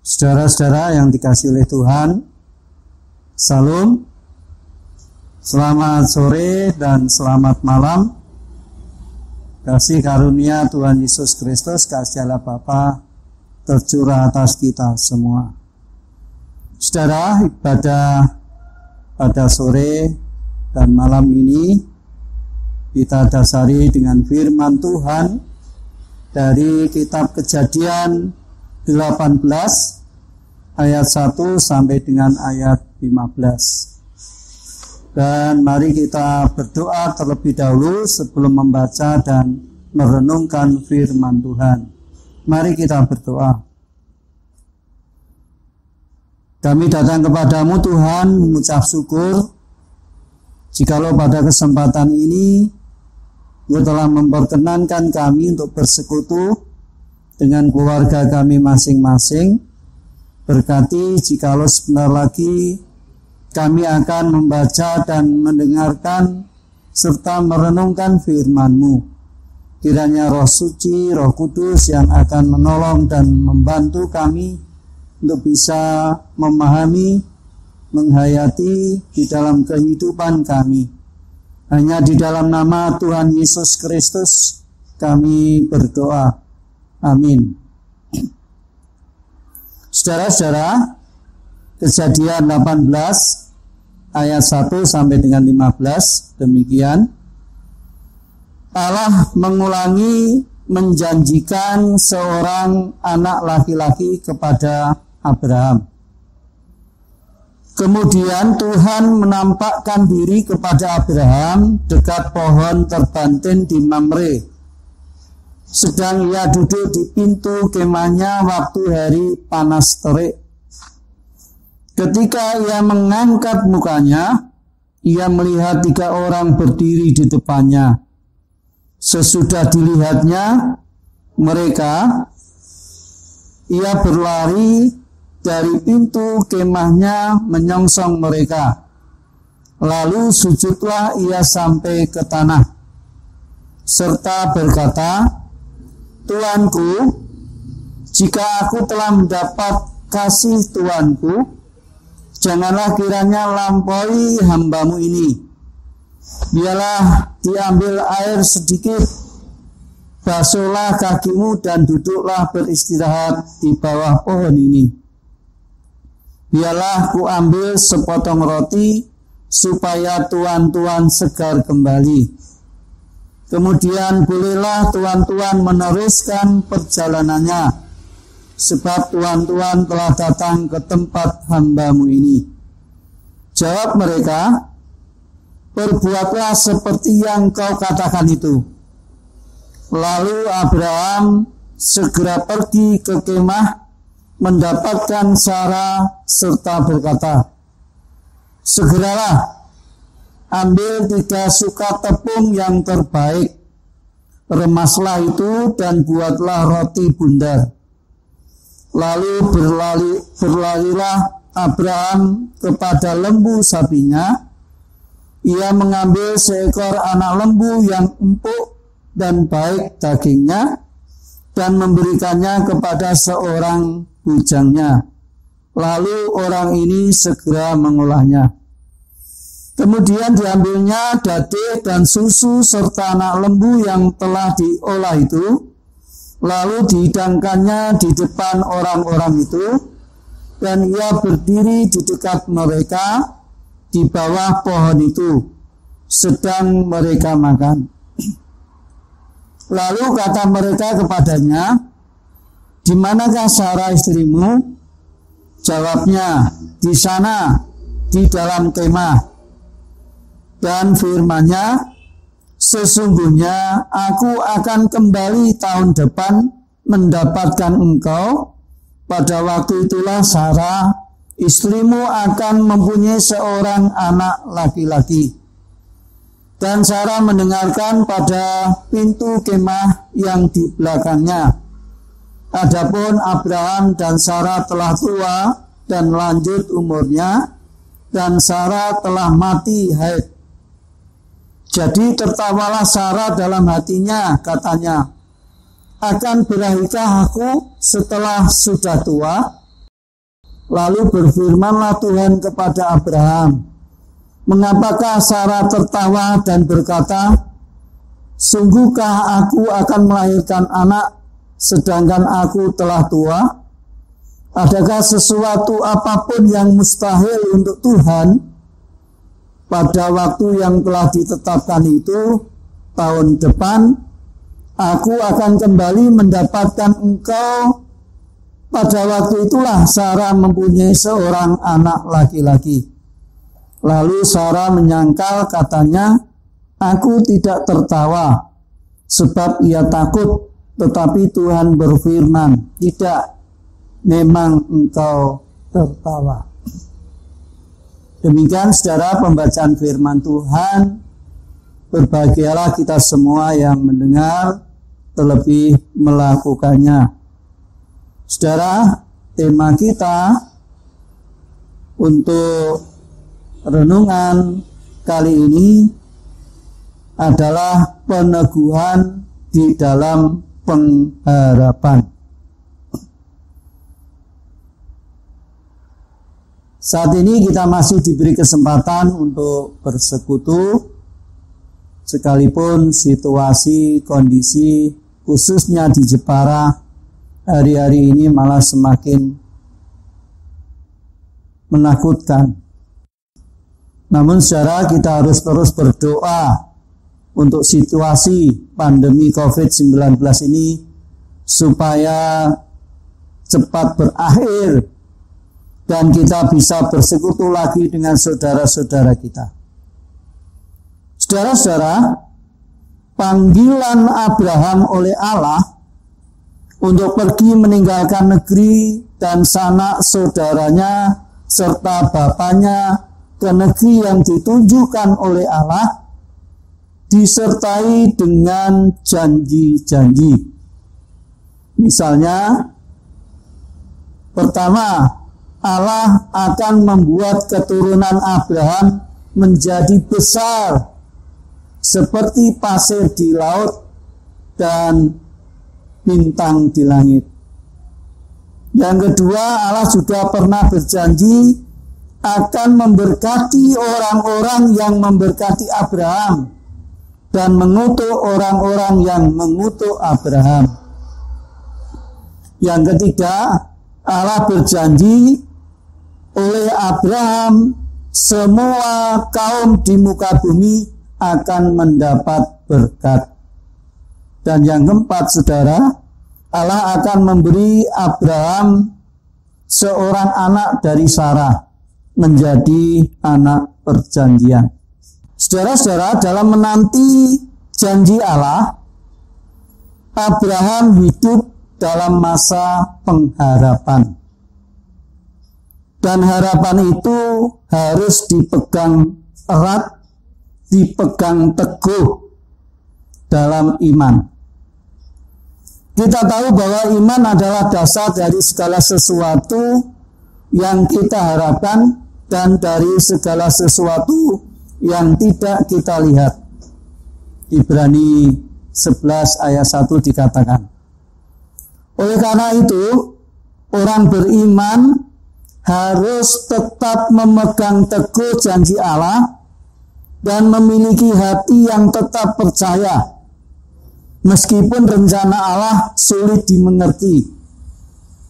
Saudara-saudara yang dikasihi oleh Tuhan, Salam, selamat sore dan selamat malam. Kasih karunia Tuhan Yesus Kristus, kasih Allah Bapa tercurah atas kita semua. Saudara, ibadah pada sore dan malam ini kita dasari dengan firman Tuhan dari kitab Kejadian 18 ayat 1 sampai dengan ayat 15. Dan mari kita berdoa terlebih dahulu sebelum membaca dan merenungkan firman Tuhan. Mari kita berdoa. Kami datang kepadamu Tuhan mengucap syukur jikalau pada kesempatan ini Engkau telah memperkenankan kami untuk bersekutu dengan keluarga kami masing-masing. Berkati jikalau sebentar lagi kami akan membaca dan mendengarkan serta merenungkan firman-Mu. Kiranya Roh Suci, Roh Kudus yang akan menolong dan membantu kami untuk bisa memahami, menghayati di dalam kehidupan kami. Hanya di dalam nama Tuhan Yesus Kristus kami berdoa. Amin. Saudara-saudara, Kejadian 18 ayat 1 sampai dengan 15 demikian. Allah mengulangi menjanjikan seorang anak laki-laki kepada Abraham. Kemudian Tuhan menampakkan diri kepada Abraham dekat pohon terbantin di Mamre. Sedang ia duduk di pintu kemahnya waktu hari panas terik. Ketika ia mengangkat mukanya, ia melihat 3 orang berdiri di depannya. Sesudah dilihatnya mereka, ia berlari dari pintu kemahnya menyongsong mereka. Lalu sujudlah ia sampai ke tanah, serta berkata, Tuanku, jika aku telah mendapat kasih Tuanku, janganlah kiranya lampaui hamba-Mu ini. Biarlah diambil air sedikit, basuhlah kakimu dan duduklah beristirahat di bawah pohon ini. Biarlah ku ambil sepotong roti, supaya tuan-tuan segar kembali. Kemudian bolehlah tuan-tuan meneruskan perjalanannya, sebab tuan-tuan telah datang ke tempat hamba-Mu ini. Jawab mereka, perbuatlah seperti yang kau katakan itu. Lalu Abraham segera pergi ke kemah, mendapatkan Sarah serta berkata, segeralah, ambil 3 suka tepung yang terbaik, remaslah itu dan buatlah roti bundar. Lalu berlarilah Abraham kepada lembu sapinya. Ia mengambil seekor anak lembu yang empuk dan baik dagingnya dan memberikannya kepada seorang bujangnya. Lalu orang ini segera mengolahnya. Kemudian diambilnya dade dan susu serta anak lembu yang telah diolah itu, lalu dihidangkannya di depan orang-orang itu, dan ia berdiri di dekat mereka di bawah pohon itu, sedang mereka makan. Lalu kata mereka kepadanya, di manakah Sarah istrimu? Jawabnya, di sana, di dalam kemah. Dan firman-Nya, sesungguhnya aku akan kembali tahun depan mendapatkan engkau. Pada waktu itulah Sarah, istrimu akan mempunyai seorang anak laki-laki. Dan Sarah mendengarkan pada pintu kemah yang di belakangnya. Adapun Abraham dan Sarah telah tua dan lanjut umurnya, dan Sarah telah mati haid. Jadi tertawalah Sarah dalam hatinya, katanya, akan berahikah aku setelah sudah tua? Lalu berfirmanlah Tuhan kepada Abraham, "Mengapakah Sarah tertawa dan berkata, sungguhkah aku akan melahirkan anak sedangkan aku telah tua? Adakah sesuatu apapun yang mustahil untuk Tuhan? Pada waktu yang telah ditetapkan itu, tahun depan, aku akan kembali mendapatkan engkau." Pada waktu itulah Sarah mempunyai seorang anak laki-laki. Lalu Sarah menyangkal, katanya, "Aku tidak tertawa," sebab ia takut. Tetapi Tuhan berfirman, "Tidak, memang engkau tertawa." Demikian saudara pembacaan firman Tuhan. Berbahagialah kita semua yang mendengar, terlebih melakukannya. Saudara, tema kita untuk renungan kali ini adalah peneguhan di dalam pengharapan. Saat ini kita masih diberi kesempatan untuk bersekutu, sekalipun situasi, kondisi, khususnya di Jepara, hari-hari ini malah semakin menakutkan. Namun saudara, kita harus terus berdoa untuk situasi pandemi COVID-19 ini supaya cepat berakhir dan kita bisa bersekutu lagi dengan saudara-saudara kita. Saudara-saudara, panggilan Abraham oleh Allah untuk pergi meninggalkan negeri dan sanak saudaranya serta bapaknya ke negeri yang ditunjukkan oleh Allah disertai dengan janji-janji. Misalnya, pertama, Allah akan membuat keturunan Abraham menjadi besar seperti pasir di laut dan bintang di langit. Yang kedua, Allah juga pernah berjanji akan memberkati orang-orang yang memberkati Abraham dan mengutuk orang-orang yang mengutuk Abraham. Yang ketiga, Allah berjanji oleh Abraham semua kaum di muka bumi akan mendapat berkat. Dan yang keempat, saudara, Allah akan memberi Abraham seorang anak dari Sarah menjadi anak perjanjian. Saudara-saudara, dalam menanti janji Allah, Abraham hidup dalam masa pengharapan. Dan harapan itu harus dipegang erat, dipegang teguh dalam iman. Kita tahu bahwa iman adalah dasar dari segala sesuatu yang kita harapkan dan dari segala sesuatu yang tidak kita lihat. Ibrani 11 ayat 1 dikatakan. Oleh karena itu, orang beriman harus tetap memegang teguh janji Allah dan memiliki hati yang tetap percaya. Meskipun rencana Allah sulit dimengerti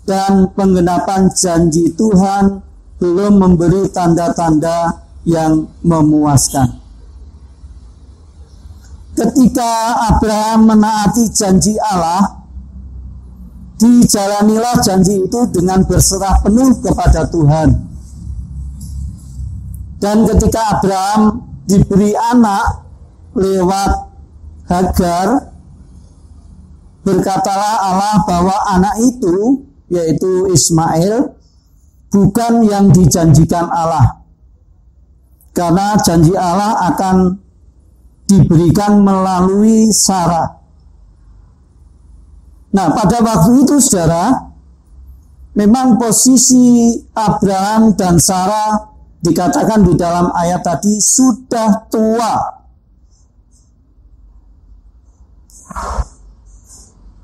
dan penggenapan janji Tuhan belum memberi tanda-tanda yang memuaskan. Ketika Abraham menaati janji Allah, dijalanilah janji itu dengan berserah penuh kepada Tuhan. Dan ketika Abraham diberi anak lewat Hagar, berkatalah Allah bahwa anak itu, yaitu Ismail, bukan yang dijanjikan Allah. Karena janji Allah akan diberikan melalui Sarah. Nah, pada waktu itu, saudara, memang posisi Abraham dan Sarah dikatakan di dalam ayat tadi sudah tua.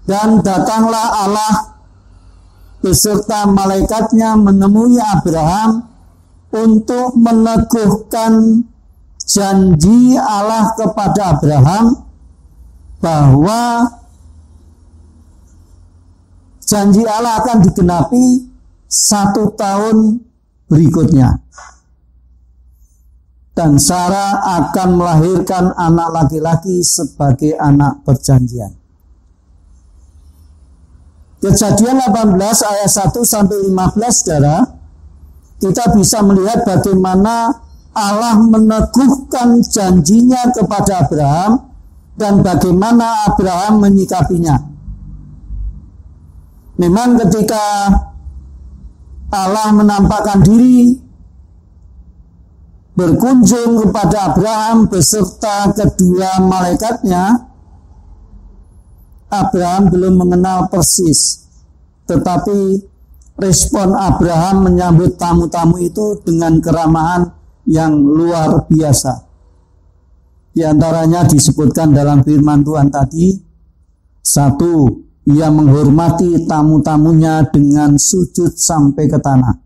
Dan datanglah Allah beserta malaikatnya menemui Abraham untuk meneguhkan janji Allah kepada Abraham bahwa janji Allah akan digenapi 1 tahun berikutnya. Dan Sarah akan melahirkan anak laki-laki sebagai anak perjanjian. Kejadian 18 ayat 1 sampai 15, saudara, kita bisa melihat bagaimana Allah meneguhkan janjinya kepada Abraham dan bagaimana Abraham menyikapinya. Memang ketika Allah menampakkan diri berkunjung kepada Abraham beserta kedua malaikatnya, Abraham belum mengenal persis, tetapi respon Abraham menyambut tamu-tamu itu dengan keramahan yang luar biasa. Di antaranya disebutkan dalam firman Tuhan tadi, 1, ia menghormati tamu-tamunya dengan sujud sampai ke tanah.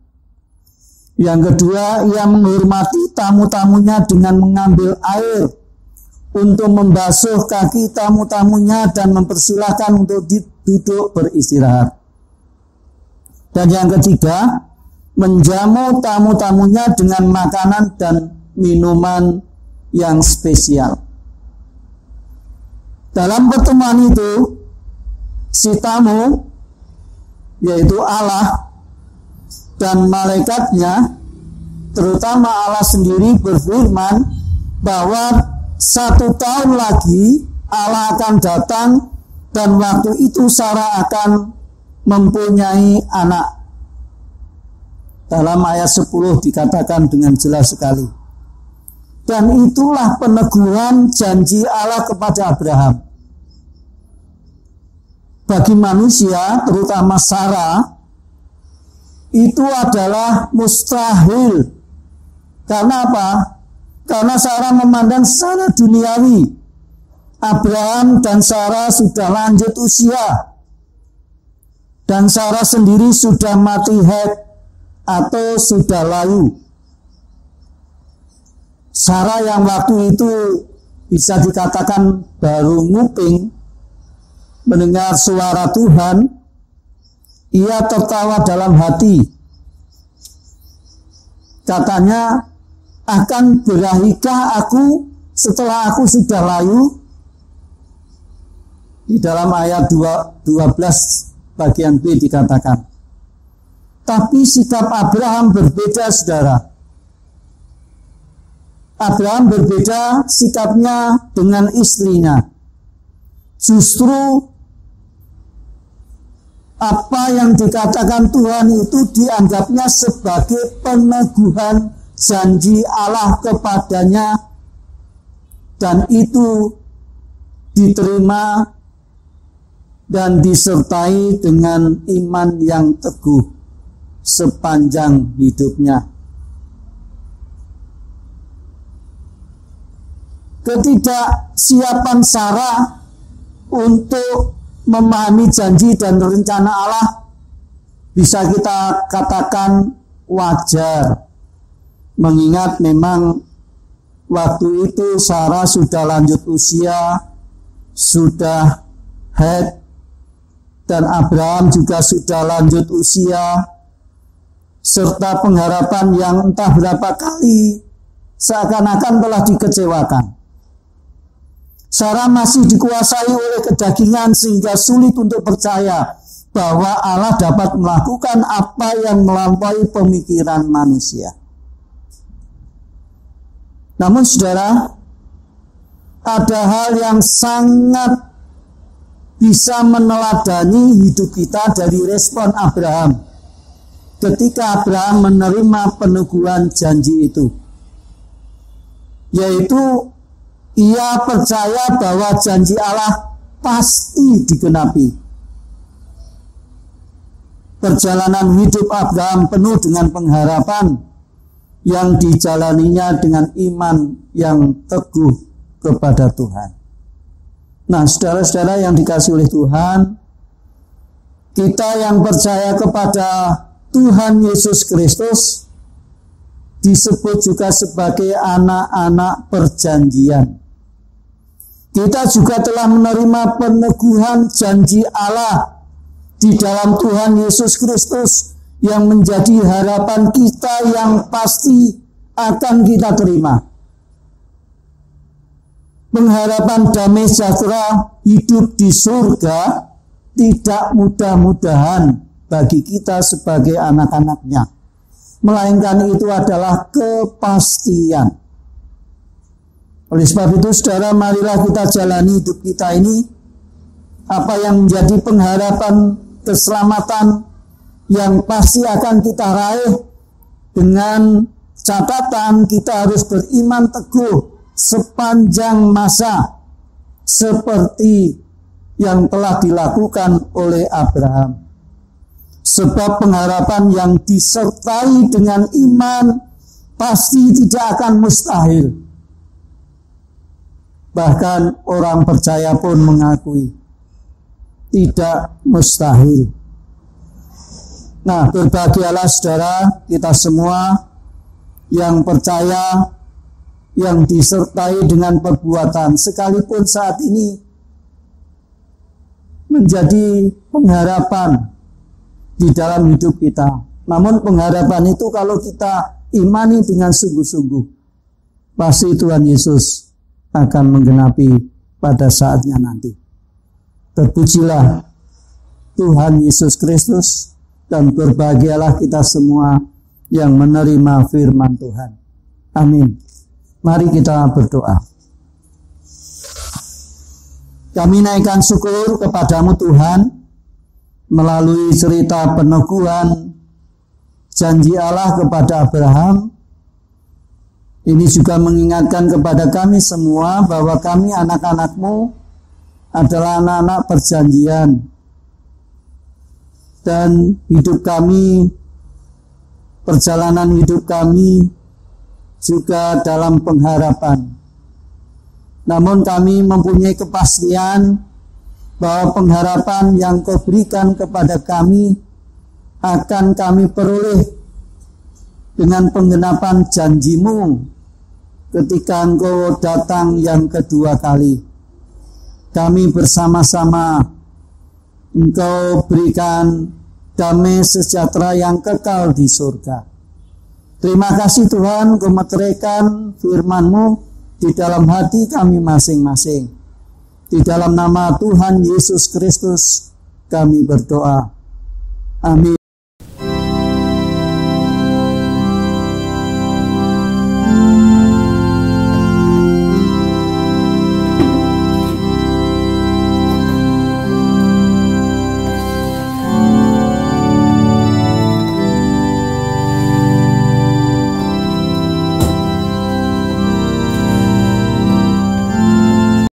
Yang kedua, ia menghormati tamu-tamunya dengan mengambil air untuk membasuh kaki tamu-tamunya dan mempersilahkan untuk duduk beristirahat. Dan yang ketiga, menjamu tamu-tamunya dengan makanan dan minuman yang spesial. Dalam pertemuan itu, si tamu, yaitu Allah dan malaikatnya, terutama Allah sendiri berfirman bahwa 1 tahun lagi Allah akan datang dan waktu itu Sarah akan mempunyai anak. Dalam ayat 10 dikatakan dengan jelas sekali. Dan itulah peneguhan janji Allah kepada Abraham. Bagi manusia, terutama Sarah, itu adalah mustahil. Karena apa? Karena Sarah memandang secara duniawi, Abraham dan Sarah sudah lanjut usia, dan Sarah sendiri sudah mati haid atau sudah layu. Sarah yang waktu itu bisa dikatakan baru nguping mendengar suara Tuhan, ia tertawa dalam hati. Katanya, akan berahikah aku setelah aku sudah layu? Di dalam ayat 12 bagian B dikatakan. Tapi sikap Abraham berbeda, saudara. Abraham berbeda sikapnya dengan istrinya. Justru apa yang dikatakan Tuhan itu dianggapnya sebagai peneguhan janji Allah kepadanya, dan itu diterima dan disertai dengan iman yang teguh sepanjang hidupnya. Ketidaksiapan Sarah untuk memahami janji dan rencana Allah bisa kita katakan wajar, mengingat memang waktu itu Sarah sudah lanjut usia, sudah haid, dan Abraham juga sudah lanjut usia, serta pengharapan yang entah berapa kali seakan-akan telah dikecewakan. Sarah masih dikuasai oleh kedagingan sehingga sulit untuk percaya bahwa Allah dapat melakukan apa yang melampaui pemikiran manusia. Namun saudara, ada hal yang sangat bisa meneladani hidup kita dari respon Abraham ketika Abraham menerima peneguhan janji itu, yaitu ia percaya bahwa janji Allah pasti digenapi. Perjalanan hidup Abraham penuh dengan pengharapan yang dijalaninya dengan iman yang teguh kepada Tuhan. Nah, saudara-saudara yang dikasihi oleh Tuhan, Kita yang percaya kepada Tuhan Yesus Kristus disebut juga sebagai anak-anak perjanjian. Kita juga telah menerima peneguhan janji Allah di dalam Tuhan Yesus Kristus yang menjadi harapan kita yang pasti akan kita terima. Pengharapan damai sejahtera hidup di surga tidak mudah-mudahan bagi kita sebagai anak-anaknya, melainkan itu adalah kepastian. Oleh sebab itu, saudara, marilah kita jalani hidup kita ini, apa yang menjadi pengharapan keselamatan yang pasti akan kita raih, dengan catatan kita harus beriman teguh sepanjang masa seperti yang telah dilakukan oleh Abraham. Sebab pengharapan yang disertai dengan iman pasti tidak akan mustahil. Bahkan orang percaya pun mengakui tidak mustahil. Nah, berbahagialah saudara, kita semua yang percaya, yang disertai dengan perbuatan, sekalipun saat ini menjadi pengharapan di dalam hidup kita. Namun pengharapan itu kalau kita imani dengan sungguh-sungguh, pasti Tuhan Yesus akan menggenapi pada saatnya nanti. Terpujilah Tuhan Yesus Kristus, dan berbahagialah kita semua yang menerima firman Tuhan. Amin. Mari kita berdoa. Kami naikkan syukur kepadamu Tuhan, melalui cerita peneguhan janji Allah kepada Abraham. Ini juga mengingatkan kepada kami semua bahwa kami anak-anak-Mu adalah anak-anak perjanjian, dan hidup kami, perjalanan hidup kami juga dalam pengharapan. Namun kami mempunyai kepastian bahwa pengharapan yang Kau berikan kepada kami akan kami peroleh dengan penggenapan janji-Mu ketika Engkau datang yang kedua kali. Kami bersama-sama Engkau berikan damai sejahtera yang kekal di surga. Terima kasih Tuhan, Engkau meteraikan firman-Mu di dalam hati kami masing-masing. Di dalam nama Tuhan Yesus Kristus kami berdoa. Amin.